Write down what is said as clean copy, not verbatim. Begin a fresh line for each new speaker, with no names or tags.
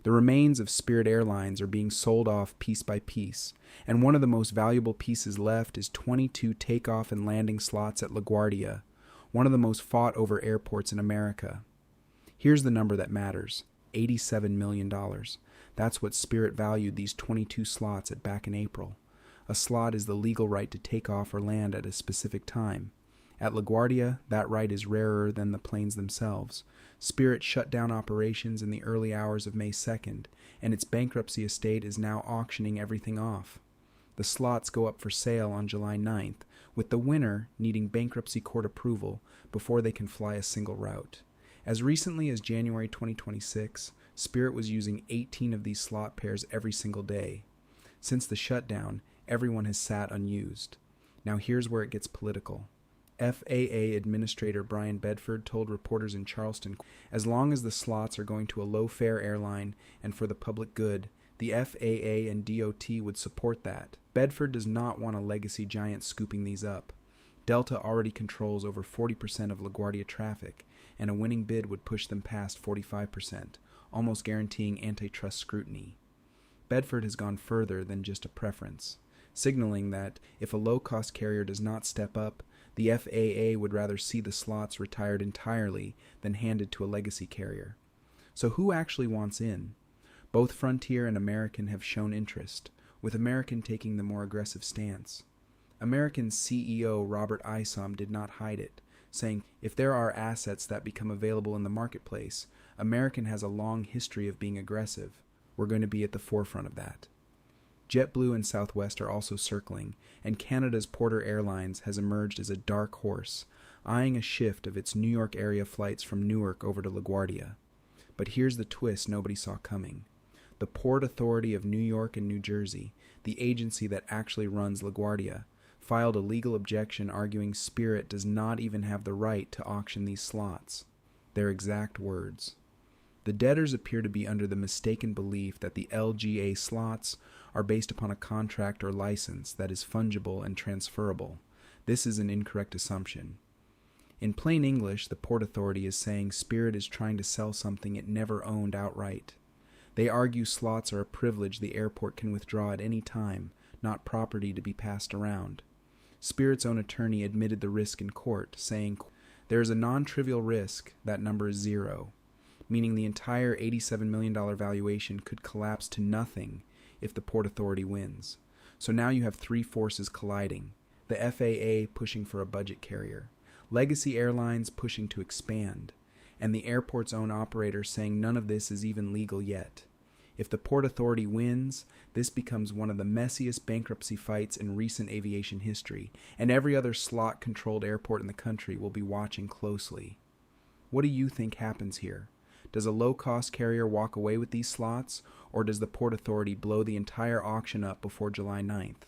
The remains of Spirit Airlines are being sold off piece by piece, and one of the most valuable pieces left is 22 takeoff and landing slots at LaGuardia, one of the most fought over airports in America. Here's the number that matters: $87 million. That's what Spirit valued these 22 slots at back in April. A slot is the legal right to take off or land at a specific time. At LaGuardia, that right is rarer than the planes themselves. Spirit shut down operations in the early hours of May 2nd, and its bankruptcy estate is now auctioning everything off. The slots go up for sale on July 9th, with the winner needing bankruptcy court approval before they can fly a single route. As recently as January 2026, Spirit was using 18 of these slot pairs every single day. Since the shutdown, everyone has sat unused. Now here's where it gets political. FAA Administrator Brian Bedford told reporters in Charleston, as long as the slots are going to a low-fare airline and for the public good, the FAA and DOT would support that. Bedford does not want a legacy giant scooping these up. Delta already controls over 40% of LaGuardia traffic, and a winning bid would push them past 45%, almost guaranteeing antitrust scrutiny. Bedford has gone further than just a preference, signaling that if a low-cost carrier does not step up, the FAA would rather see the slots retired entirely than handed to a legacy carrier. So who actually wants in? Both Frontier and American have shown interest, with American taking the more aggressive stance. American's CEO Robert Isom did not hide it, saying, if there are assets that become available in the marketplace, American has a long history of being aggressive. We're going to be at the forefront of that. JetBlue and Southwest are also circling, and Canada's Porter Airlines has emerged as a dark horse, eyeing a shift of its New York area flights from Newark over to LaGuardia. But here's the twist nobody saw coming. The Port Authority of New York and New Jersey, the agency that actually runs LaGuardia, filed a legal objection arguing Spirit does not even have the right to auction these slots. Their exact words. The debtors appear to be under the mistaken belief that the LGA slots are based upon a contract or license that is fungible and transferable. This is an incorrect assumption. In plain English, the Port Authority is saying Spirit is trying to sell something it never owned outright. They argue slots are a privilege the airport can withdraw at any time, not property to be passed around. Spirit's own attorney admitted the risk in court, saying, there is a non-trivial risk, that number is zero, meaning the entire $87 million valuation could collapse to nothing if the Port Authority wins. So now you have three forces colliding: the FAA pushing for a budget carrier, legacy airlines pushing to expand, and the airport's own operator saying none of this is even legal yet. If the Port Authority wins, this becomes one of the messiest bankruptcy fights in recent aviation history, and every other slot-controlled airport in the country will be watching closely. What do you think happens here? Does a low-cost carrier walk away with these slots, or does the Port Authority blow the entire auction up before July 9th?